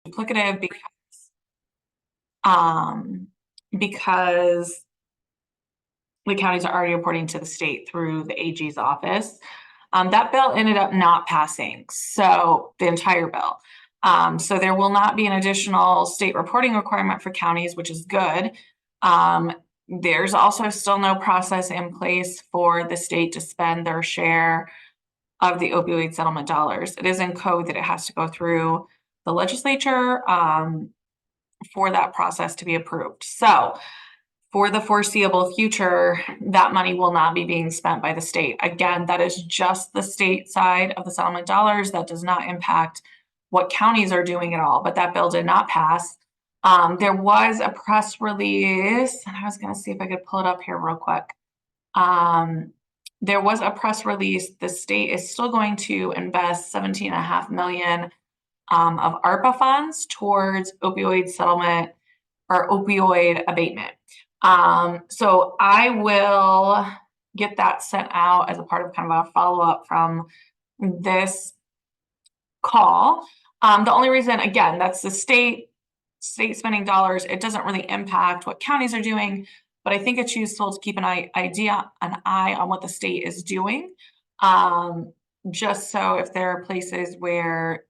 duplicative because the counties are already reporting to the state through the AG's office. That bill ended up not passing, so the entire bill. So there will not be an additional state reporting requirement for counties, which is good. There's also still no process in place for the state to spend their share of the opioid settlement dollars. It is in code that it has to go through the legislature for that process to be approved. So for the foreseeable future, that money will not be being spent by the state. Again, that is just the state side of the settlement dollars. That does not impact what counties are doing at all, but that bill did not pass. There was a press release, and I was going to see if I could pull it up here real quick. There was a press release. The state is still going to invest $17.5 million of ARPA funds towards opioid settlement or opioid abatement. So I will get that sent out as a part of kind of a follow-up from this call. The only reason, again, that's the state spending dollars. It doesn't really impact what counties are doing, but I think it's useful to keep an eye on what the state is doing. Just so if there are places where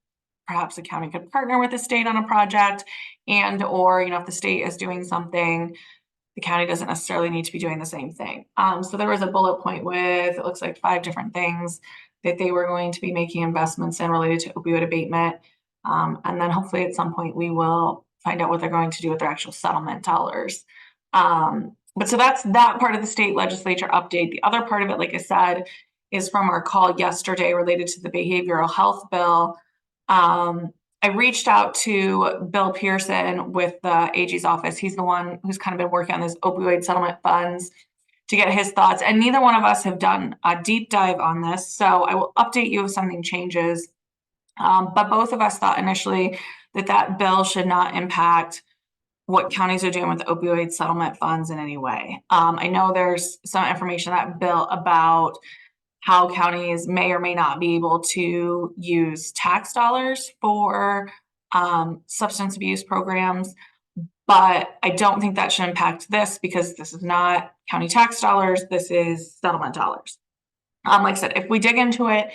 perhaps the county could partner with the state on a project, and or if the state is doing something, the county doesn't necessarily need to be doing the same thing. So there was a bullet point with, it looks like 5 different things that they were going to be making investments in related to opioid abatement. And then hopefully at some point we will find out what they're going to do with their actual settlement dollars. But so that's that part of the state legislature update. The other part of it, like I said, is from our call yesterday related to the behavioral health bill. I reached out to Bill Pearson with the AG's office. He's the one who's kind of been working on these opioid settlement funds to get his thoughts. And neither one of us have done a deep dive on this. So I will update you if something changes. But both of us thought initially that bill should not impact what counties are doing with opioid settlement funds in any way. I know there's some information in that bill about how counties may or may not be able to use tax dollars for substance abuse programs, but I don't think that should impact this because this is not county tax dollars, this is settlement dollars. Like I said, if we dig into it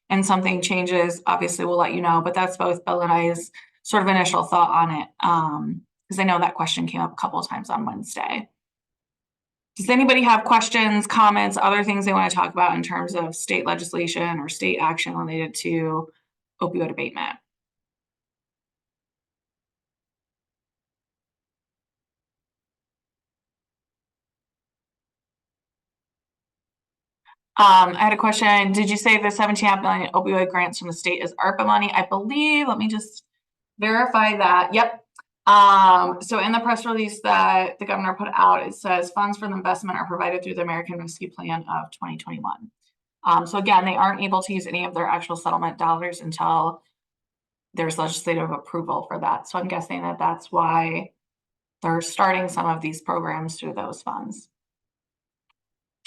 and something changes, obviously we'll let you know, but that's both Bill and I's sort of initial thought on it, because I know that question came up a couple of times on Wednesday. Does anybody have questions, comments, other things they want to talk about in terms of state legislation or state action related to opioid abatement? I had a question. Did you say the $17.5 million opioid grants from the state is ARPA money? I believe, let me just verify that. Yep. So in the press release that the governor put out, it says funds for the investment are provided through the American Rescue Plan of 2021. So again, they aren't able to use any of their actual settlement dollars until there's legislative approval for that. So I'm guessing that that's why they're starting some of these programs through those funds.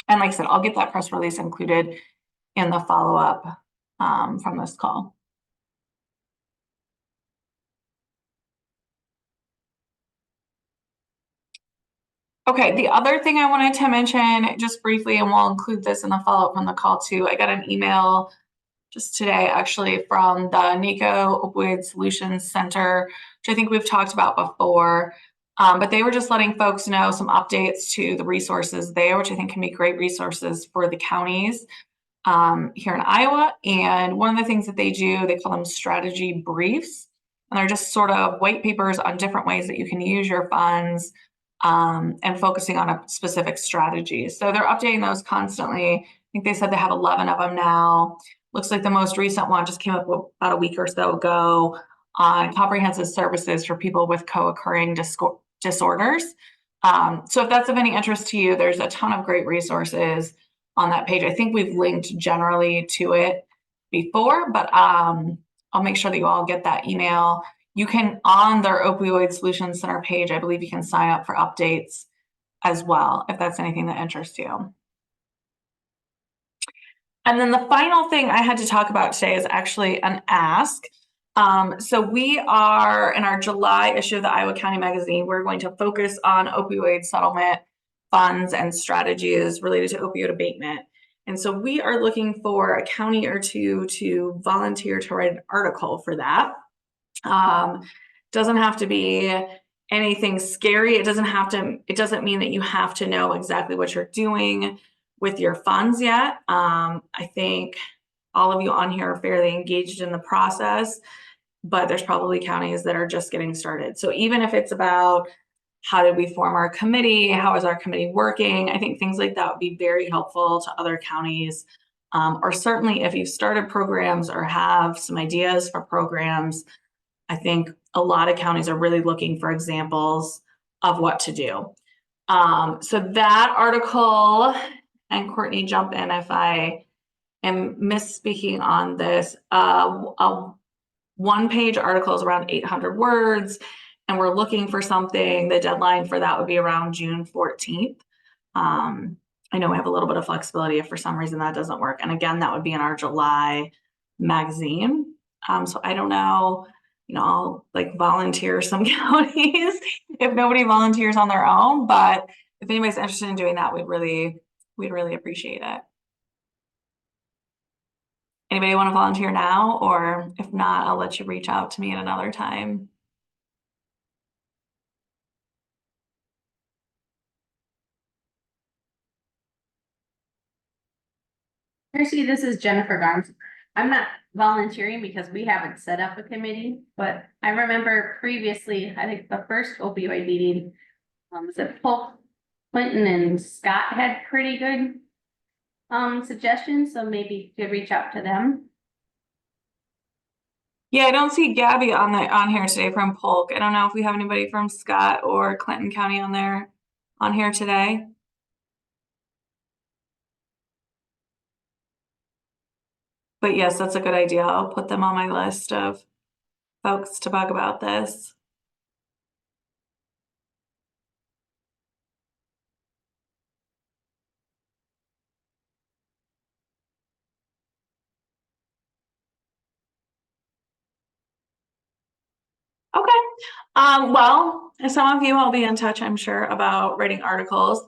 And like I said, I'll get that press release included in the follow-up from this call. Okay, the other thing I wanted to mention just briefly, and we'll include this in the follow-up from the call too, I got an email just today actually from the NACO Opioid Solutions Center, which I think we've talked about before, but they were just letting folks know some updates to the resources there, which I think can be great resources for the counties here in Iowa. And one of the things that they do, they call them strategy briefs, and they're just sort of white papers on different ways that you can use your funds and focusing on a specific strategy. So they're updating those constantly. I think they said they have 11 of them now. Looks like the most recent one just came up about a week or so ago on comprehensive services for people with co-occurring disorders. So if that's of any interest to you, there's a ton of great resources on that page. I think we've linked generally to it before, but I'll make sure that you all get that email. You can, on their Opioid Solutions Center page, I believe you can sign up for updates as well, if that's anything that interests you. And then the final thing I had to talk about today is actually an ask. So we are in our July issue of the Iowa County Magazine, we're going to focus on opioid settlement funds and strategies related to opioid abatement. And so we are looking for a county or two to volunteer to write an article for that. Doesn't have to be anything scary. It doesn't mean that you have to know exactly what you're doing with your funds yet. I think all of you on here are fairly engaged in the process, but there's probably counties that are just getting started. So even if it's about how did we form our committee, how is our committee working, I think things like that would be very helpful to other counties. Or certainly if you've started programs or have some ideas for programs, I think a lot of counties are really looking for examples of what to do. So that article, and Courtney, jump in if I am misspeaking on this, a one-page article is around 800 words, and we're looking for something, the deadline for that would be around June 14th. I know we have a little bit of flexibility if for some reason that doesn't work. And again, that would be in our July magazine. So I don't know, I'll like volunteer some counties if nobody volunteers on their own, but if anybody's interested in doing that, we'd really appreciate it. Anybody want to volunteer now? Or if not, I'll let you reach out to me at another time. Chrissy, this is Jennifer Garms. I'm not volunteering because we haven't set up a committee, but I remember previously, I think the first opioid meeting, was it Polk, Clinton and Scott had pretty good suggestions, so maybe you could reach out to them. Yeah, I don't see Gabby on here today from Polk. I don't know if we have anybody from Scott or Clinton County on here today. But yes, that's a good idea. I'll put them on my list of folks to bug about this. Okay. Well, some of you I'll be in touch, I'm sure, about writing articles.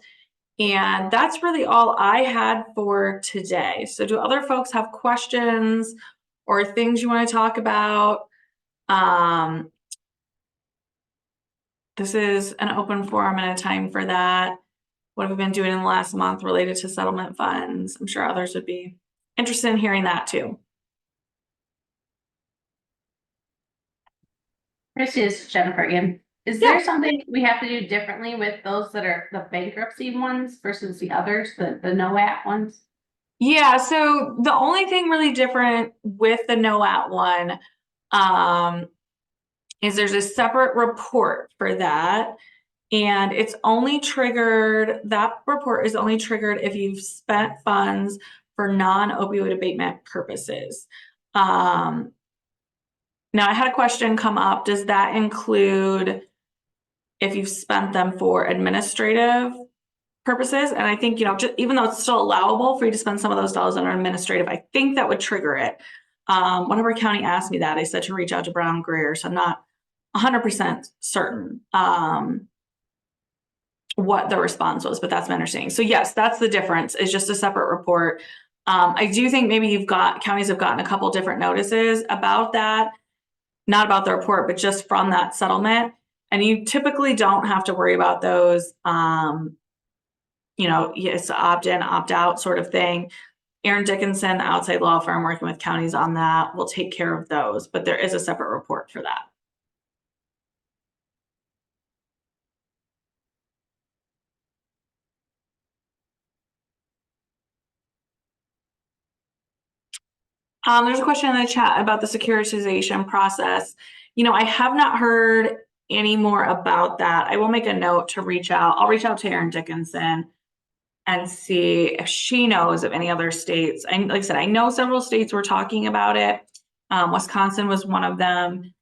And that's really all I had for today. So do other folks have questions or things you want to talk about? This is an open forum and a time for that. What have we been doing in the last month related to settlement funds? I'm sure others would be interested in hearing that too. Chrissy, is Jennifer again. Is there something we have to do differently with those that are the bankruptcy ones versus the others, the NOAT ones? Yeah, so the only thing really different with the NOAT one is there's a separate report for that. And it's only triggered, that report is only triggered if you've spent funds for non-opioid abatement purposes. Now I had a question come up. Does that include if you've spent them for administrative purposes? And I think, just, even though it's still allowable for you to spend some of those dollars on administrative, I think that would trigger it. Whenever county asked me that, I said to reach out to Brown Greer. So I'm not 100% certain what the response was, but that's my understanding. So yes, that's the difference, is just a separate report. I do think maybe counties have gotten a couple different notices about that, not about the report, but just from that settlement. And you typically don't have to worry about those. It's opt-in, opt-out sort of thing. Aaron Dickinson, the outside law firm working with counties on that, will take care of those, but there is a separate report for that. There's a question in the chat about the securitization process. I have not heard any more about that. I will make a note to reach out. I'll reach out to Aaron Dickinson and see if she knows of any other states. And like I said, I know several states were talking about it. Wisconsin was one of them,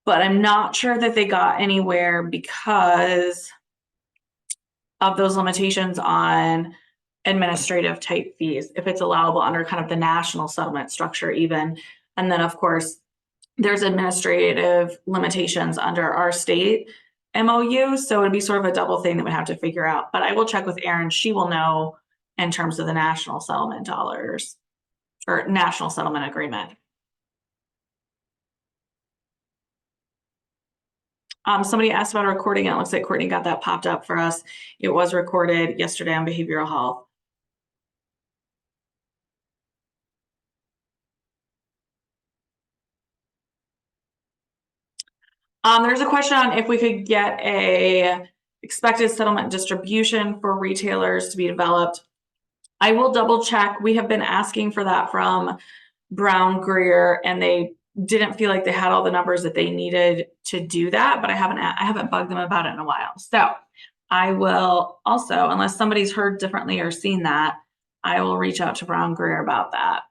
but I'm not sure that they got anywhere because of those limitations on administrative type fees, if it's allowable under kind of the national settlement structure even. And then of course, there's administrative limitations under our state MOU, so it'd be sort of a double thing that we have to figure out. But I will check with Erin. She will know in terms of the national settlement dollars or national settlement agreement. Somebody asked about a recording, and it looks like Courtney got that popped up for us. It was recorded yesterday on behavioral health. There's a question on if we could get a expected settlement distribution for retailers to be developed. I will double check. We have been asking for that from Brown Greer, and they didn't feel like they had all the numbers that they needed to do that, but I haven't bugged them about it in a while. So I will also, unless somebody's heard differently or seen that, I will reach out to Brown Greer about that.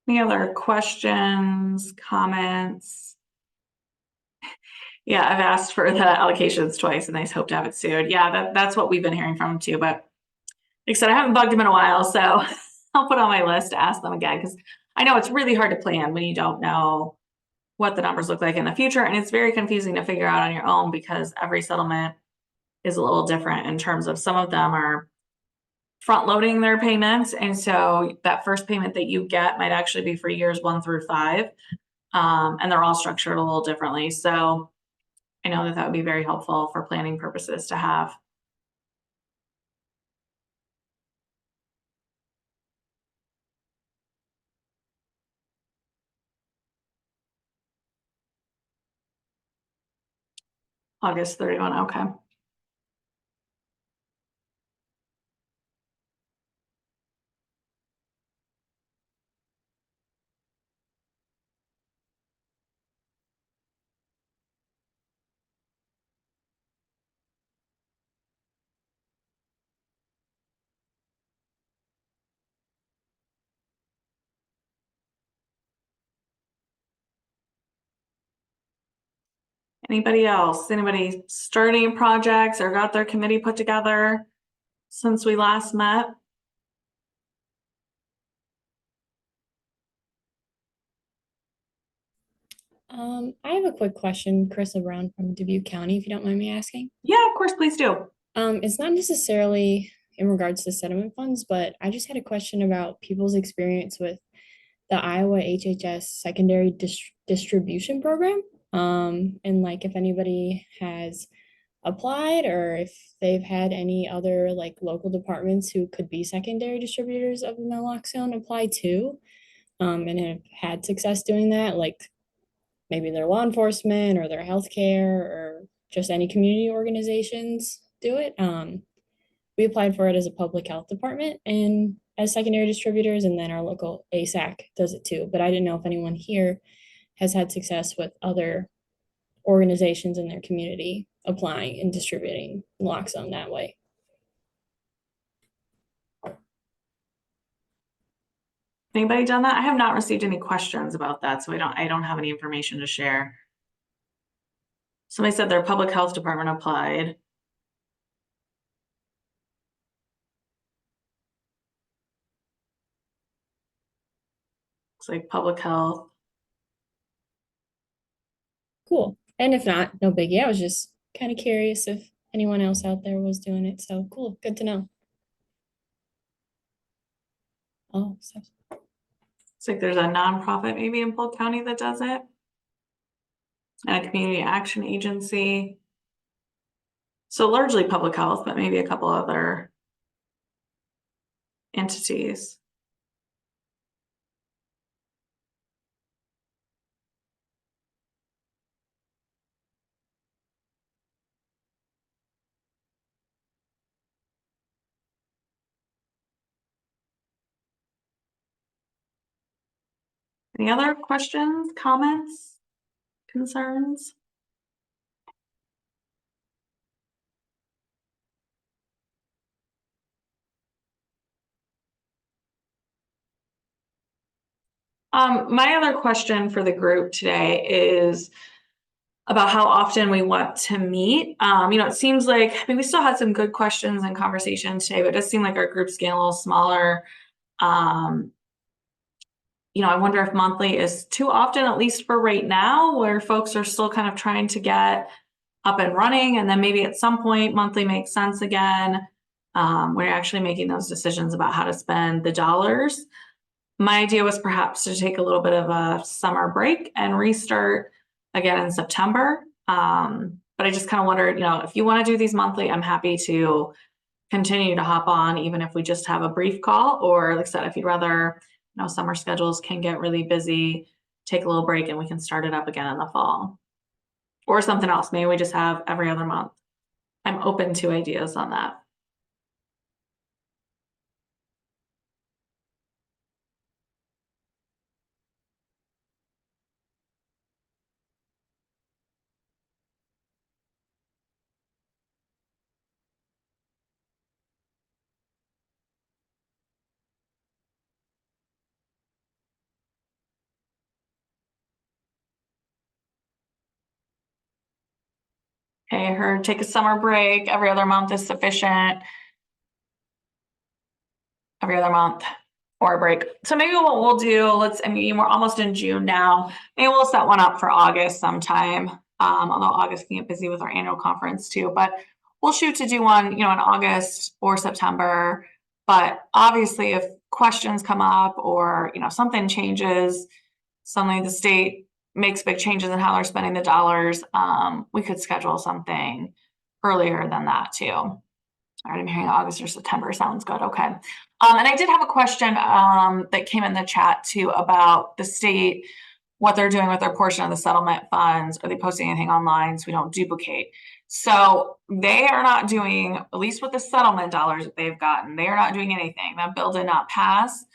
Any other questions, comments? Yeah, I've asked for the allocations twice and I hope to have it soon. Yeah, that's what we've been hearing from them too. But like I said, I haven't bugged them in a while, so I'll put on my list to ask them again because I know it's really hard to plan when you don't know what the numbers look like in the future. And it's very confusing to figure out on your own because every settlement is a little different in terms of some of them are front loading their payments. And so that first payment that you get might actually be for years 1 through 5. And they're all structured a little differently. So I know that would be very helpful for planning purposes to have. August 31, okay. Anybody else? Anybody starting projects or got their committee put together since we last met? I have a quick question, Carissa Brown from Dubuque County, if you don't mind me asking. Yeah, of course, please do. It's not necessarily in regards to settlement funds, but I just had a question about people's experience with the Iowa HHS secondary distribution program. And like if anybody has applied or if they've had any other like local departments who could be secondary distributors of the naloxone apply too, and have had success doing that, like maybe their law enforcement or their healthcare or just any community organizations do it. We applied for it as a public health department and as secondary distributors, and then our local ASAC does it too. But I didn't know if anyone here has had success with other organizations in their community applying and distributing naloxone that way. Anybody done that? I have not received any questions about that, so I don't have any information to share. Somebody said their public health department applied. Looks like public health. Cool. And if not, no biggie. I was just kind of curious if anyone else out there was doing it. So cool. Good to know. Oh, so Looks like there's a nonprofit maybe in Polk County that does it. And a community action agency. So largely public health, but maybe a couple other entities. Any other questions, comments, concerns? My other question for the group today is about how often we want to meet. It seems like, I mean, we still had some good questions and conversations today, but it does seem like our group's getting a little smaller. Um, I wonder if monthly is too often, at least for right now, where folks are still kind of trying to get up and running. And then maybe at some point, monthly makes sense again. We're actually making those decisions about how to spend the dollars. My idea was perhaps to take a little bit of a summer break and restart again in September. But I just kind of wondered, if you want to do these monthly, I'm happy to continue to hop on, even if we just have a brief call, or like I said, if you'd rather, summer schedules can get really busy, take a little break and we can start it up again in the fall. Or something else. Maybe we just have every other month. I'm open to ideas on that. Okay, I heard take a summer break, every other month is sufficient. Every other month or a break. So maybe what we'll do, we're almost in June now. Maybe we'll set one up for August sometime. Although August can get busy with our annual conference too, but we'll shoot to do one, in August or September. But obviously if questions come up or, something changes, suddenly the state makes big changes in how they're spending the dollars, we could schedule something earlier than that too. All right, I'm hearing August or September. Sounds good. Okay. And I did have a question that came in the chat too about the state, what they're doing with their portion of the settlement funds. Are they posting anything online so we don't duplicate? So they are not doing, at least with the settlement dollars that they've gotten, they are not doing anything. That bill did not pass.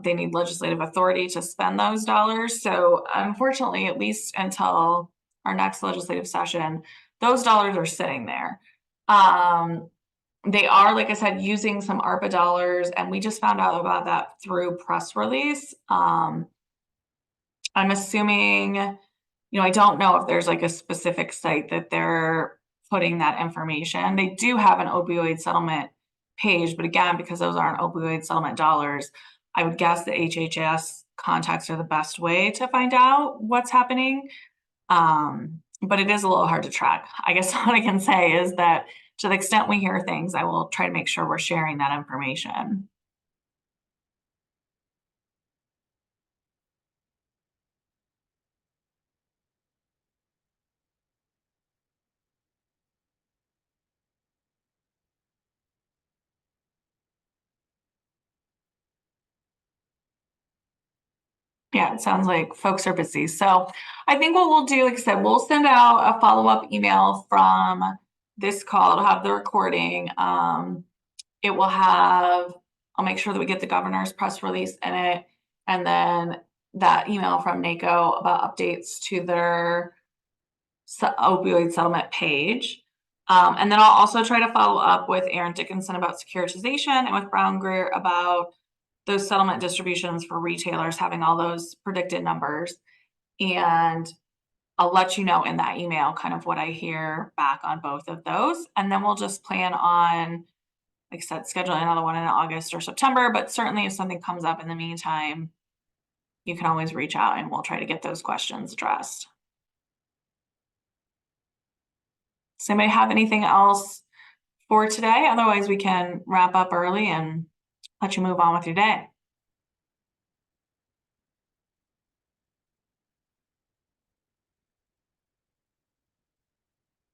They need legislative authority to spend those dollars. So unfortunately, at least until our next legislative session, those dollars are sitting there. They are, like I said, using some ARPA dollars, and we just found out about that through press release. I'm assuming, I don't know if there's like a specific site that they're putting that information. They do have an opioid settlement page, but again, because those aren't opioid settlement dollars, I would guess the HHS contacts are the best way to find out what's happening. But it is a little hard to track. I guess what I can say is that to the extent we hear things, I will try to make sure we're sharing that information. Yeah, it sounds like folks are busy. So I think what we'll do, like I said, we'll send out a follow-up email from this call. It'll have the recording. It will have, I'll make sure that we get the governor's press release in it, and then that email from NACO about updates to their opioid settlement page. And then I'll also try to follow up with Aaron Dickinson about securitization and with Brown Greer about those settlement distributions for retailers, having all those predicted numbers. And I'll let you know in that email kind of what I hear back on both of those. And then we'll just plan on, like I said, scheduling another one in August or September. But certainly if something comes up in the meantime, you can always reach out and we'll try to get those questions addressed. Does anybody have anything else for today? Otherwise, we can wrap up early and let you move on with your day.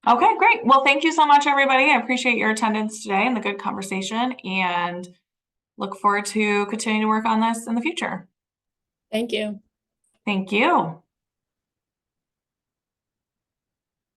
Okay, great. Well, thank you so much, everybody. I appreciate your attendance today and the good conversation, and look forward to continuing to work on this in the future. Thank you. Thank you.